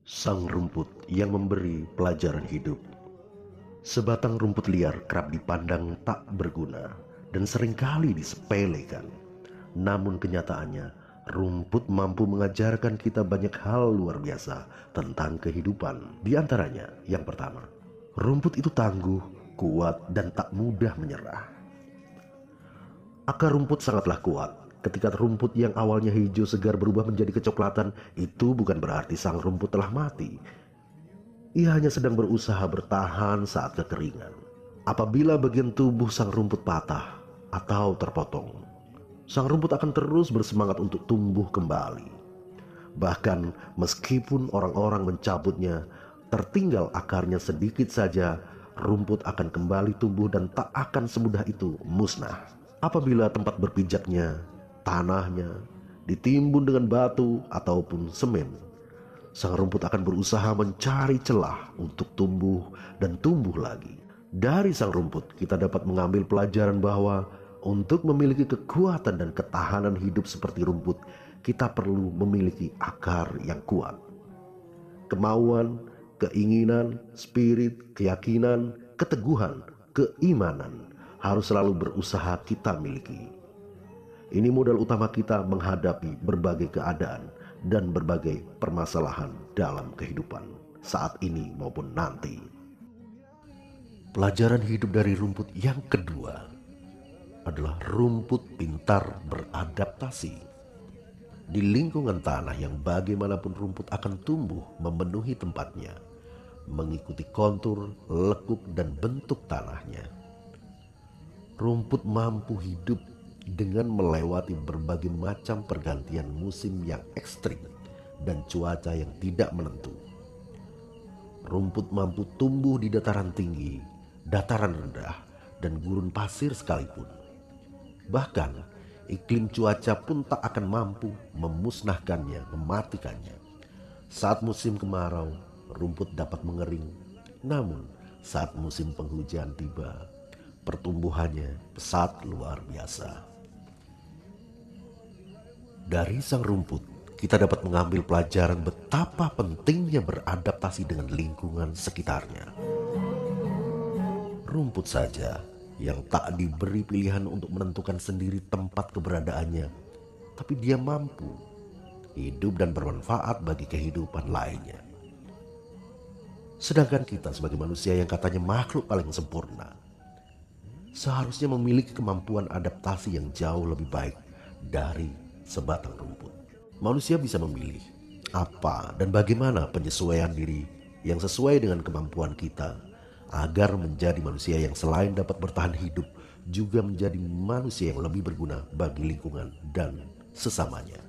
Sang rumput yang memberi pelajaran hidup. Sebatang rumput liar kerap dipandang tak berguna dan seringkali disepelekan. Namun kenyataannya, rumput mampu mengajarkan kita banyak hal luar biasa tentang kehidupan. Di antaranya, yang pertama, rumput itu tangguh, kuat, dan tak mudah menyerah. Akar rumput sangatlah kuat. Ketika rumput yang awalnya hijau segar berubah menjadi kecoklatan, itu bukan berarti sang rumput telah mati. Ia hanya sedang berusaha bertahan saat kekeringan. Apabila bagian tubuh sang rumput patah atau terpotong, sang rumput akan terus bersemangat untuk tumbuh kembali. Bahkan meskipun orang-orang mencabutnya, tertinggal akarnya sedikit saja, rumput akan kembali tumbuh dan tak akan semudah itu musnah. Apabila tempat berpijaknya, tanahnya, ditimbun dengan batu ataupun semen, sang rumput akan berusaha mencari celah untuk tumbuh dan tumbuh lagi. Dari sang rumput kita dapat mengambil pelajaran bahwa untuk memiliki kekuatan dan ketahanan hidup seperti rumput, kita perlu memiliki akar yang kuat. Kemauan, keinginan, spirit, keyakinan, keteguhan, keimanan harus selalu berusaha kita miliki. Ini modal utama kita menghadapi berbagai keadaan dan berbagai permasalahan dalam kehidupan saat ini maupun nanti. Pelajaran hidup dari rumput yang kedua adalah rumput pintar beradaptasi. Di lingkungan tanah yang bagaimanapun rumput akan tumbuh memenuhi tempatnya, mengikuti kontur, lekuk, dan bentuk tanahnya. Rumput mampu hidup dengan melewati berbagai macam pergantian musim yang ekstrim dan cuaca yang tidak menentu. Rumput mampu tumbuh di dataran tinggi, dataran rendah, dan gurun pasir sekalipun. Bahkan iklim cuaca pun tak akan mampu memusnahkannya, mematikannya. Saat musim kemarau, rumput dapat mengering. Namun saat musim penghujan tiba, pertumbuhannya pesat luar biasa. Dari sang rumput, kita dapat mengambil pelajaran betapa pentingnya beradaptasi dengan lingkungan sekitarnya. Rumput saja yang tak diberi pilihan untuk menentukan sendiri tempat keberadaannya, tapi dia mampu hidup dan bermanfaat bagi kehidupan lainnya. Sedangkan kita sebagai manusia yang katanya makhluk paling sempurna, seharusnya memiliki kemampuan adaptasi yang jauh lebih baik dari sebatang rumput. Manusia bisa memilih apa dan bagaimana penyesuaian diri yang sesuai dengan kemampuan kita agar menjadi manusia yang selain dapat bertahan hidup juga menjadi manusia yang lebih berguna bagi lingkungan dan sesamanya.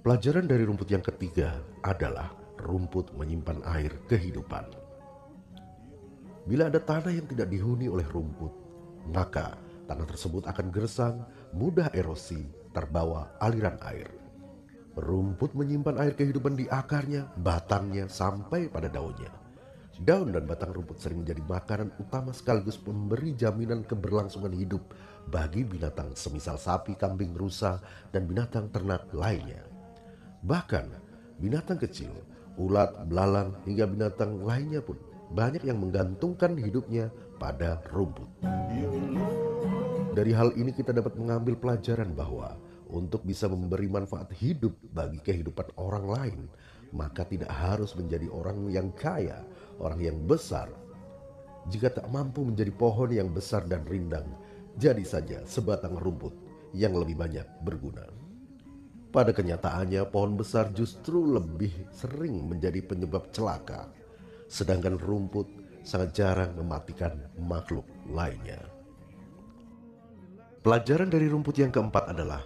Pelajaran dari rumput yang ketiga adalah rumput menyimpan air kehidupan. Bila ada tanah yang tidak dihuni oleh rumput, maka tanah tersebut akan gersang, mudah erosi, terbawa aliran air. Rumput menyimpan air kehidupan di akarnya, batangnya, sampai pada daunnya. Daun dan batang rumput sering menjadi makanan utama sekaligus memberi jaminan keberlangsungan hidup bagi binatang semisal sapi, kambing, rusa, dan binatang ternak lainnya. Bahkan binatang kecil, ulat, belalang, hingga binatang lainnya pun banyak yang menggantungkan hidupnya pada rumput. Dari hal ini kita dapat mengambil pelajaran bahwa untuk bisa memberi manfaat hidup bagi kehidupan orang lain, maka tidak harus menjadi orang yang kaya, orang yang besar. Jika tak mampu menjadi pohon yang besar dan rindang, jadi saja sebatang rumput yang lebih banyak berguna. Pada kenyataannya, pohon besar justru lebih sering menjadi penyebab celaka, sedangkan rumput sangat jarang mematikan makhluk lainnya. Pelajaran dari rumput yang keempat adalah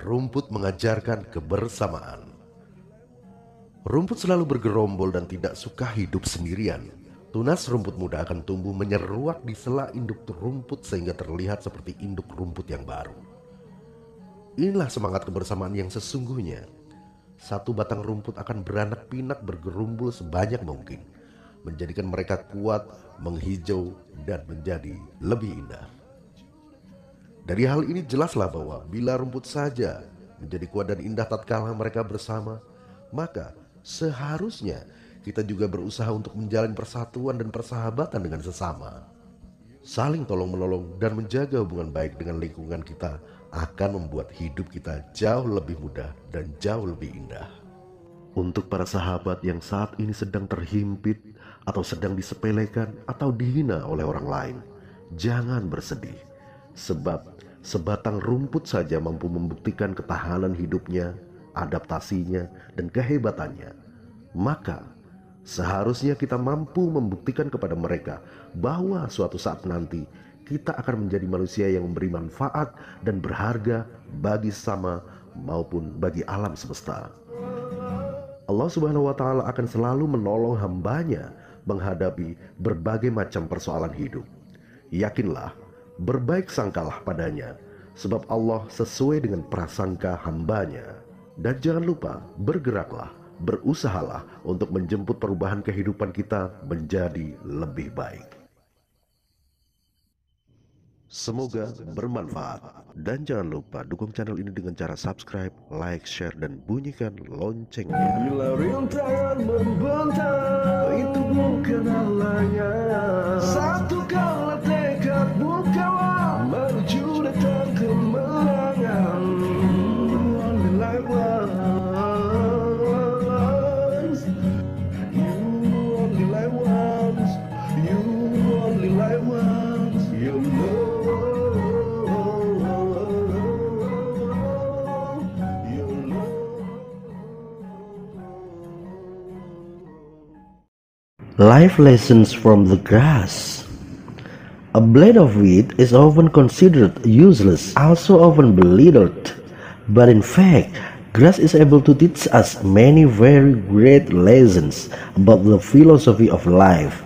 rumput mengajarkan kebersamaan. Rumput selalu bergerombol dan tidak suka hidup sendirian. Tunas rumput muda akan tumbuh menyeruak di sela induk rumput sehingga terlihat seperti induk rumput yang baru. Inilah semangat kebersamaan yang sesungguhnya. Satu batang rumput akan beranak pinak bergerumbul sebanyak mungkin, menjadikan mereka kuat, menghijau, dan menjadi lebih indah. Dari hal ini jelaslah bahwa bila rumput saja menjadi kuat dan indah tatkala mereka bersama, maka Seharusnya kita juga berusaha untuk menjalin persatuan dan persahabatan dengan sesama. Saling tolong-menolong dan menjaga hubungan baik dengan lingkungan kita akan membuat hidup kita jauh lebih mudah dan jauh lebih indah. Untuk para sahabat yang saat ini sedang terhimpit atau sedang disepelekan atau dihina oleh orang lain, jangan bersedih, sebab sebatang rumput saja mampu membuktikan ketahanan hidupnya, adaptasinya, dan kehebatannya. Maka seharusnya kita mampu membuktikan kepada mereka bahwa suatu saat nanti kita akan menjadi manusia yang memberi manfaat dan berharga bagi sesama maupun bagi alam semesta. Allah Subhanahu wa Ta'ala akan selalu menolong hambanya menghadapi berbagai macam persoalan hidup. Yakinlah, berbaik sangkalah padanya, sebab Allah sesuai dengan prasangka hambanya. Dan jangan lupa, bergeraklah, berusahalah untuk menjemput perubahan kehidupan kita menjadi lebih baik. Semoga bermanfaat. Dan jangan lupa dukung channel ini dengan cara subscribe, like, share, dan bunyikan loncengnya. Bila rintangan membentang, itu bukan halannya. Satukanlah tekadmu kawan, menuju datang kemenangan. Only life once, you only life once, you only life once, you know. Life lessons from the grass. A blade of wheat is often considered useless, also often belittled. But in fact, grass is able to teach us many very great lessons about the philosophy of life.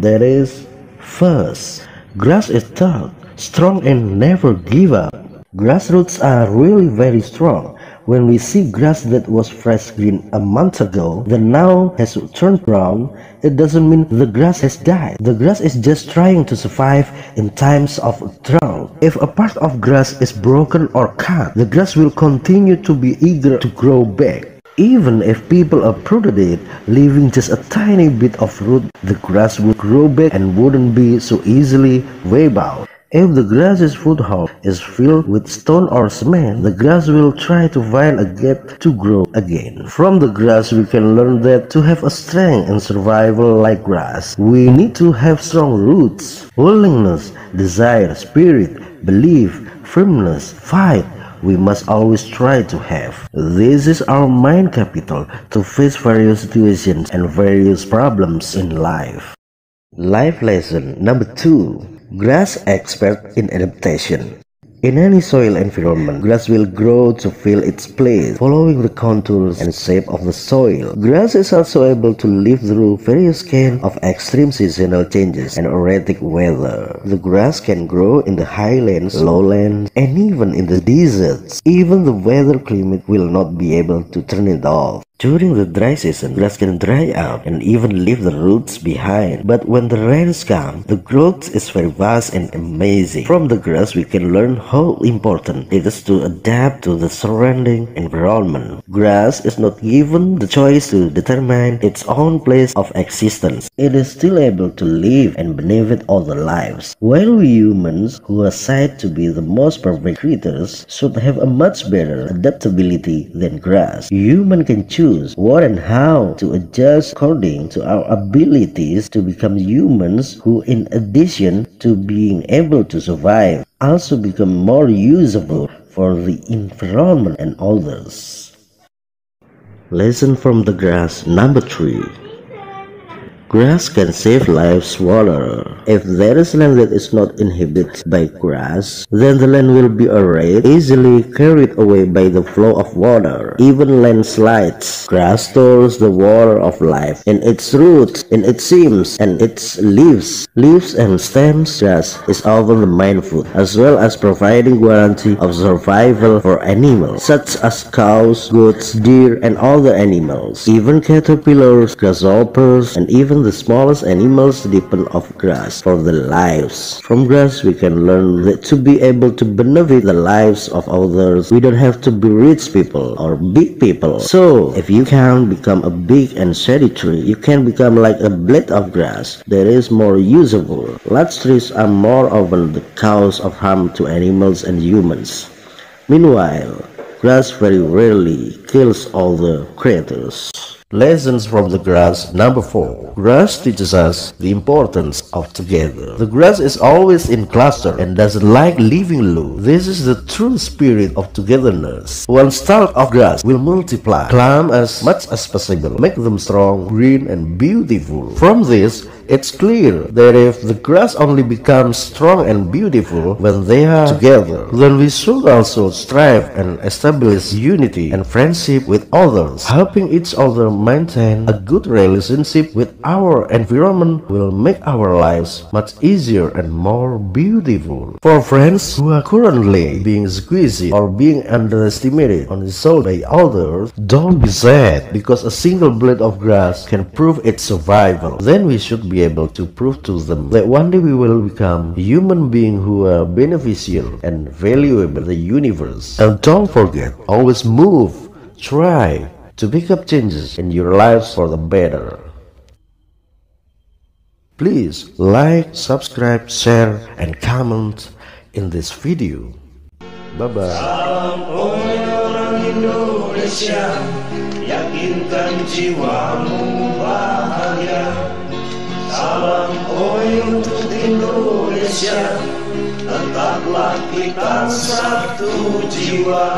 That is, first, grass is tough, strong, and never give up. Grass roots are really very strong. When we see grass that was fresh green a month ago that now has turned brown, it doesn't mean the grass has died. The grass is just trying to survive in times of drought. If a part of grass is broken or cut, the grass will continue to be eager to grow back. Even if people uprooted it, leaving just a tiny bit of root, the grass would grow back and wouldn't be so easily wiped out. If the grass's foothold is filled with stone or cement, the grass will try to find a gap to grow again. From the grass we can learn that to have a strength and survival like grass, we need to have strong roots, willingness, desire, spirit, belief, firmness, fight. We must always try to have. This is our mind capital to face various situations and various problems in life. Life lesson number 2. Grass expert in adaptation. In any soil environment, grass will grow to fill its place, following the contours and shape of the soil. Grass is also able to live through various kinds of extreme seasonal changes and erratic weather. The grass can grow in the highlands, lowlands, and even in the deserts. Even the weather climate will not be able to turn it off. During the dry season, grass can dry out and even leave the roots behind. But when the rains come, the growth is very vast and amazing. From the grass, we can learn how important it is to adapt to the surrounding environment. Grass is not given the choice to determine its own place of existence. It is still able to live and benefit other lives. While we humans, who are said to be the most perfect creatures, should have a much better adaptability than grass. Human can choose what and how to adjust according to our abilities to become humans who, in addition to being able to survive, also become more usable for the environment and others. Lesson from the grass number 3. Grass can save lives water. If there is land that is not inhabited by grass, then the land will be arid, easily carried away by the flow of water. Even landslides. Grass stores the water of life in its roots, in its stems, and its leaves. Leaves and stems. Grass is often the main food, as well as providing guarantee of survival for animals, such as cows, goats, deer, and other animals. Even caterpillars, grasshoppers, and even Even the smallest animals depend on grass for their lives. From grass we can learn that to be able to benefit the lives of others, we don't have to be rich people or big people. So if you can become a big and shady tree, you can become like a blade of grass that is more usable. Large trees are more often the cause of harm to animals and humans. Meanwhile, grass very rarely kills all the creatures. Lessons from the grass number 4. Grass teaches us the importance of together. The grass is always in cluster and doesn't like leaving alone. This is the true spirit of togetherness. One stalk of grass will multiply, climb as much as possible, make them strong, green and beautiful. From this, it's clear that if the grass only becomes strong and beautiful when they are together, then we should also strive and establish unity and friendship with others. Helping each other maintain a good relationship with our environment will make our lives much easier and more beautiful. For friends who are currently being squeezed or being underestimated on the soul by others, don't be sad because a single blade of grass can prove its survival. Then we should be able to prove to them that one day we will become human beings who are beneficial and valuable in the universe. And don't forget, always move, try to pick up changes in your lives for the better. Please like, subscribe, share, and comment in this video. Bye-bye. Salam orang Indonesia, yakinkan jiwamu bahagia. Salam untuk Indonesia, tetaplah kita satu jiwa.